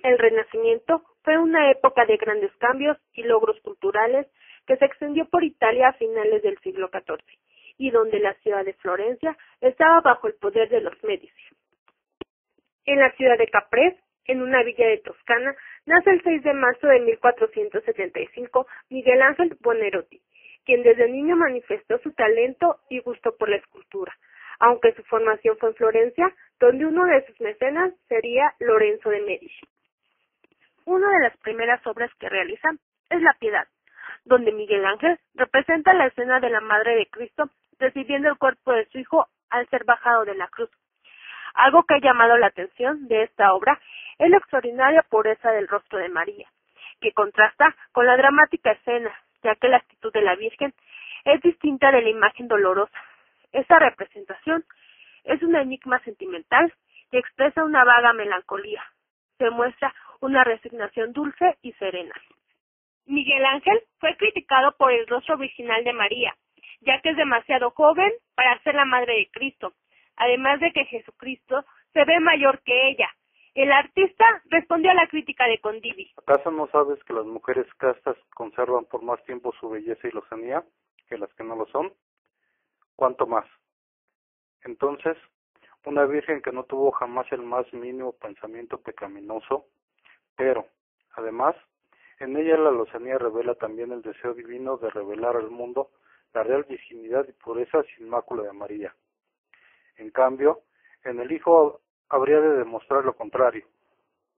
El Renacimiento fue una época de grandes cambios y logros culturales que se extendió por Italia a finales del siglo XIV, y donde la ciudad de Florencia estaba bajo el poder de los Médici. En la ciudad de Caprese, en una villa de Toscana, nace el 6 de marzo de 1475 Miguel Ángel Buonarroti, quien desde niño manifestó su talento y gusto por la escultura, aunque su formación fue en Florencia, donde uno de sus mecenas sería Lorenzo de Medici. Una de las primeras obras que realiza es La Piedad, donde Miguel Ángel representa la escena de la Madre de Cristo recibiendo el cuerpo de su hijo al ser bajado de la cruz. Algo que ha llamado la atención de esta obra es la extraordinaria pureza del rostro de María, que contrasta con la dramática escena, ya que la actitud de la Virgen es distinta de la imagen dolorosa. Esta representación es un enigma sentimental y expresa una vaga melancolía. Se muestra una resignación dulce y serena. Miguel Ángel fue criticado por el rostro virginal de María, ya que es demasiado joven para ser la madre de Cristo, además de que Jesucristo se ve mayor que ella. El artista respondió a la crítica de Condivi. ¿Acaso no sabes que las mujeres castas conservan por más tiempo su belleza y lozanía que las que no lo son? ¿Cuánto más? Entonces, una virgen que no tuvo jamás el más mínimo pensamiento pecaminoso, pero, además, en ella la lozanía revela también el deseo divino de revelar al mundo la real virginidad y pureza sin mácula de María. En cambio, en el Hijo habría de demostrar lo contrario,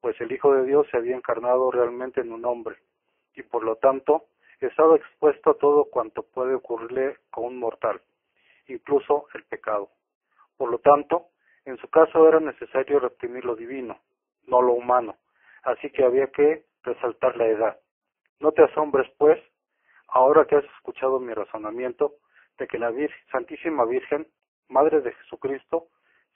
pues el Hijo de Dios se había encarnado realmente en un hombre, y por lo tanto estaba expuesto a todo cuanto puede ocurrirle a un mortal, incluso el pecado. Por lo tanto, en su caso era necesario reprimir lo divino, no lo humano, así que había que resaltar la edad. No te asombres, pues, ahora que has escuchado mi razonamiento, de que la Santísima Virgen, Madre de Jesucristo,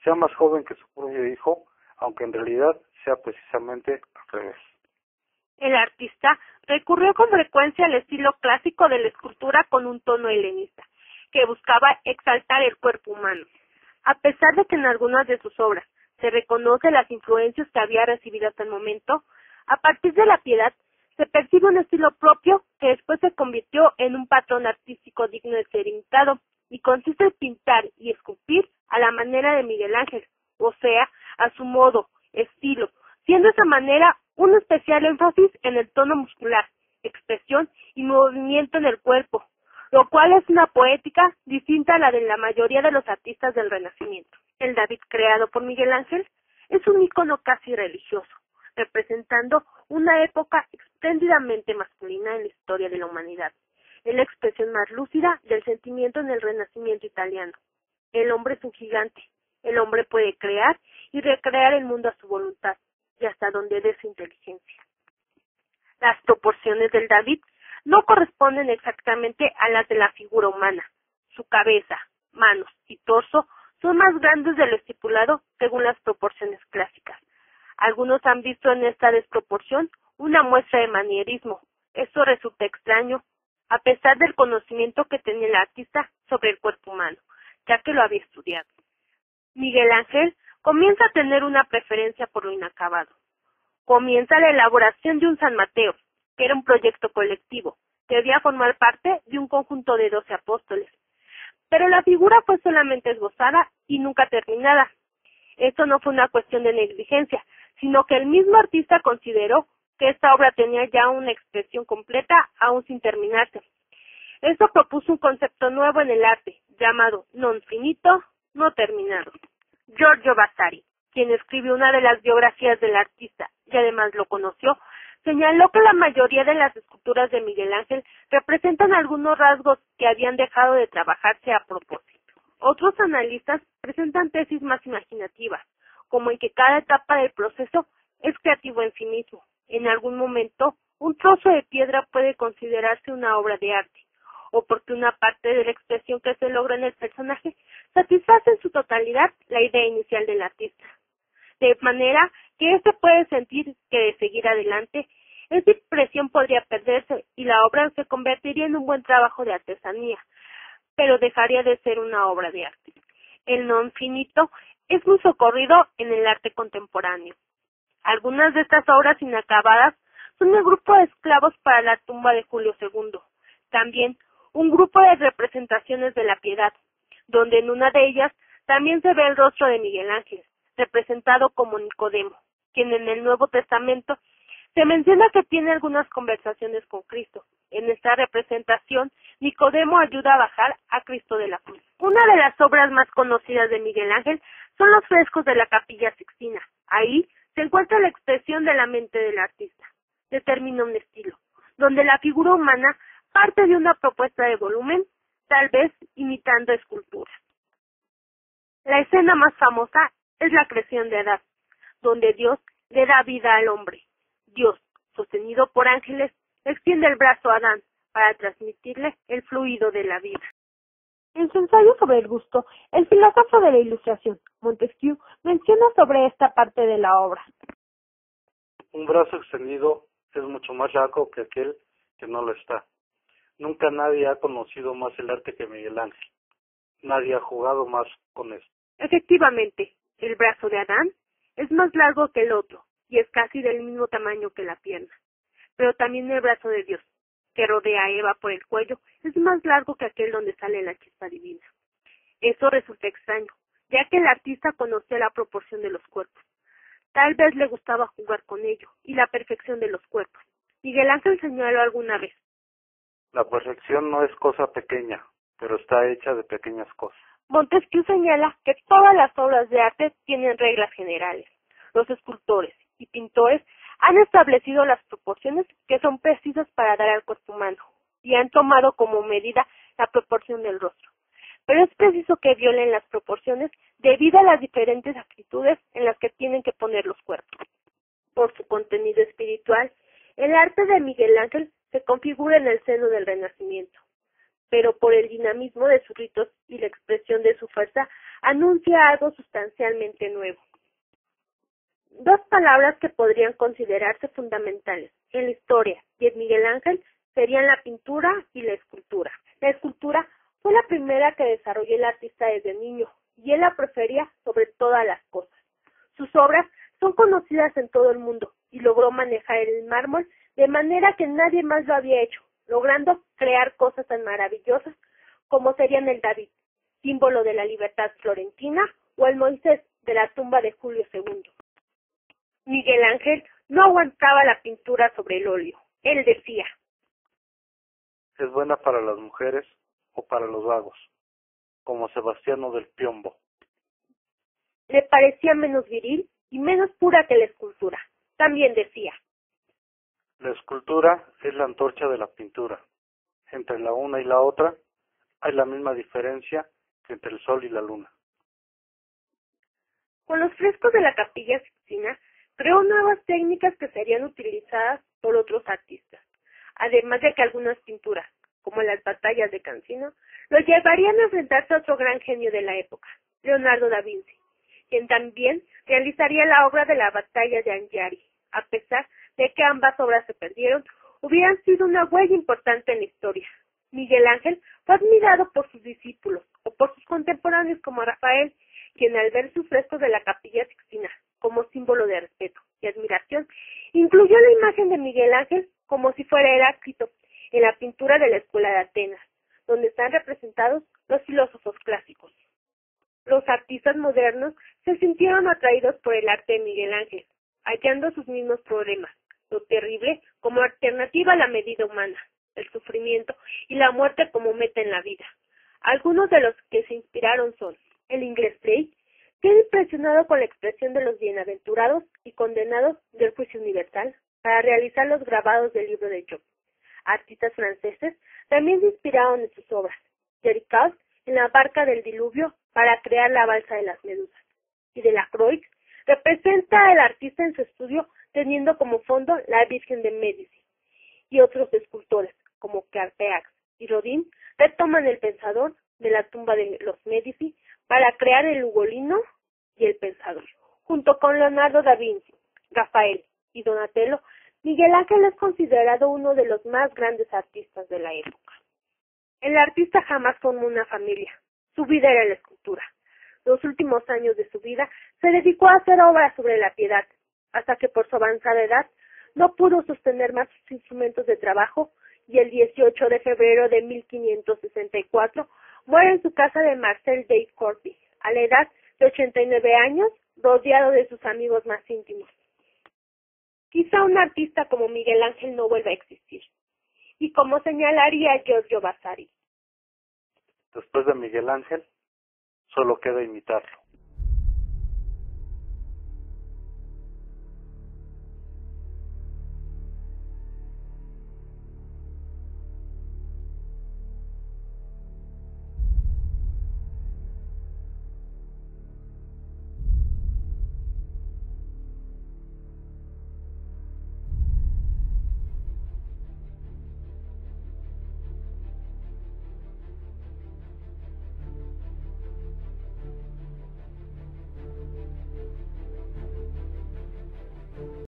sea más joven que su propio Hijo, aunque en realidad sea precisamente al revés. El artista recurrió con frecuencia al estilo clásico de la escultura con un tono helenista, que buscaba exaltar el cuerpo humano. A pesar de que en algunas de sus obras se reconoce las influencias que había recibido hasta el momento, a partir de La Piedad se percibe un estilo propio que después se convirtió en un patrón artístico digno de ser imitado, y consiste en pintar y esculpir a la manera de Miguel Ángel, o sea, a su modo, estilo, siendo esa manera un especial énfasis en el tono muscular, expresión y movimiento en el cuerpo, lo cual es una poética distinta a la de la mayoría de los artistas del Renacimiento. El David creado por Miguel Ángel es un ícono casi religioso, representando una época espléndidamente masculina en la historia de la humanidad. Es la expresión más lúcida del sentimiento en el Renacimiento italiano. El hombre es un gigante. El hombre puede crear y recrear el mundo a su voluntad, y hasta donde dé su inteligencia. Las proporciones del David no corresponden exactamente a las de la figura humana. Su cabeza, manos y torso son más grandes de lo estipulado según las proporciones clásicas. Algunos han visto en esta desproporción una muestra de manierismo. Esto resulta extraño, a pesar del conocimiento que tenía el artista sobre el cuerpo humano, ya que lo había estudiado. Miguel Ángel comienza a tener una preferencia por lo inacabado. Comienza la elaboración de un San Mateo, que era un proyecto colectivo, que debía formar parte de un conjunto de 12 apóstoles. Pero la figura fue solamente esbozada y nunca terminada. Esto no fue una cuestión de negligencia, sino que el mismo artista consideró que esta obra tenía ya una expresión completa aún sin terminarse. Esto propuso un concepto nuevo en el arte, llamado non finito, no terminado. Giorgio Vasari, quien escribió una de las biografías del artista y además lo conoció, señaló que la mayoría de las esculturas de Miguel Ángel representan algunos rasgos que habían dejado de trabajarse a propósito. Otros analistas presentan tesis más imaginativas, como en que cada etapa del proceso es creativo en sí mismo. En algún momento, un trozo de piedra puede considerarse una obra de arte, o porque una parte de la expresión que se logra en el personaje satisface en su totalidad la idea inicial del artista. De manera que éste puede sentir que de seguir adelante, esa impresión podría perderse y la obra se convertiría en un buen trabajo de artesanía, pero dejaría de ser una obra de arte. El non finito es muy socorrido en el arte contemporáneo. Algunas de estas obras inacabadas son el grupo de esclavos para la tumba de Julio II. También un grupo de representaciones de la Piedad, donde en una de ellas también se ve el rostro de Miguel Ángel, representado como Nicodemo, quien en el Nuevo Testamento se menciona que tiene algunas conversaciones con Cristo. En esta representación, Nicodemo ayuda a bajar a Cristo de la cruz. Una de las obras más conocidas de Miguel Ángel son los frescos de la Capilla Sixtina. Ahí se encuentra la expresión de la mente del artista. Determina un estilo, donde la figura humana parte de una propuesta de volumen, tal vez imitando esculturas. La escena más famosa es la creación de Adán, donde Dios le da vida al hombre. Dios, sostenido por ángeles, extiende el brazo a Adán para transmitirle el fluido de la vida. En su ensayo sobre el gusto, el filósofo de la Ilustración, Montesquieu, menciona sobre esta parte de la obra. Un brazo extendido es mucho más largo que aquel que no lo está. Nunca nadie ha conocido más el arte que Miguel Ángel. Nadie ha jugado más con esto. Efectivamente, el brazo de Adán es más largo que el otro y es casi del mismo tamaño que la pierna. Pero también el brazo de Dios, que rodea a Eva por el cuello, es más largo que aquel donde sale la chispa divina. Eso resulta extraño, ya que el artista conocía la proporción de los cuerpos. Tal vez le gustaba jugar con ello y la perfección de los cuerpos. Miguel Ángel señaló alguna vez: La perfección no es cosa pequeña, pero está hecha de pequeñas cosas. Montesquieu señala que todas las obras de arte tienen reglas generales. Los escultores y pintores han establecido las proporciones que son precisas para dar al cuerpo humano y han tomado como medida la proporción del rostro. Pero es preciso que violen las proporciones debido a las diferentes actitudes en las que tienen que poner los cuerpos. Por su contenido espiritual, el arte de Miguel Ángel se configura en el seno del Renacimiento, pero por el dinamismo de sus ritos y la expresión de su fuerza, anuncia algo sustancialmente nuevo. Dos palabras que podrían considerarse fundamentales en la historia y en Miguel Ángel serían la pintura y la escultura. La escultura fue la primera que desarrolló el artista desde niño, y él la prefería sobre todas las cosas. Sus obras son conocidas en todo el mundo, y logró manejar el mármol de manera que nadie más lo había hecho, logrando crear cosas tan maravillosas como serían el David, símbolo de la libertad florentina, o el Moisés de la tumba de Julio II. Miguel Ángel no aguantaba la pintura sobre el óleo. Él decía: Es buena para las mujeres o para los vagos, como Sebastiano del Piombo. Le parecía menos viril y menos pura que la escultura. También decía: La escultura es la antorcha de la pintura. Entre la una y la otra hay la misma diferencia que entre el sol y la luna. Con los frescos de la Capilla Sixtina, creó nuevas técnicas que serían utilizadas por otros artistas, además de que algunas pinturas, como las batallas de Cancino, lo llevarían a enfrentarse a otro gran genio de la época, Leonardo da Vinci, quien también realizaría la obra de la batalla de Anghiari. A pesar de que ambas obras se perdieron, hubieran sido una huella importante en la historia. Miguel Ángel fue admirado por sus discípulos o por sus contemporáneos como Rafael, quien al ver sus frescos de la Capilla Sixtina como símbolo de respeto y admiración, incluyó la imagen de Miguel Ángel como si fuera Heráclito en la pintura de la Escuela de Atenas, donde están representados los filósofos clásicos. Los artistas modernos se sintieron atraídos por el arte de Miguel Ángel, hallando sus mismos problemas, lo terrible como alternativa a la medida humana, el sufrimiento y la muerte como meta en la vida. Algunos de los que se inspiraron son el inglés Blake, quedó impresionado con la expresión de los bienaventurados y condenados del juicio universal para realizar los grabados del libro de Job. Artistas franceses también se inspiraron en sus obras. Jericault en la barca del diluvio para crear la balsa de las medusas. Y Delacroix representa al artista en su estudio teniendo como fondo la Virgen de Médici. Y otros escultores, como Carpeaux y Rodin, retoman el pensador de la tumba de los Médici para crear el Ugolino y el Pensador. Junto con Leonardo da Vinci, Rafael y Donatello, Miguel Ángel es considerado uno de los más grandes artistas de la época. El artista jamás formó una familia. Su vida era la escultura. Los últimos años de su vida se dedicó a hacer obras sobre la piedad, hasta que por su avanzada edad no pudo sostener más sus instrumentos de trabajo y el 18 de febrero de 1564 muere en su casa de Marcel de Corbie, a la edad de 89 años, rodeado de sus amigos más íntimos. Quizá un artista como Miguel Ángel no vuelva a existir, y como señalaría Giorgio Vasari. Después de Miguel Ángel, solo queda imitarlo.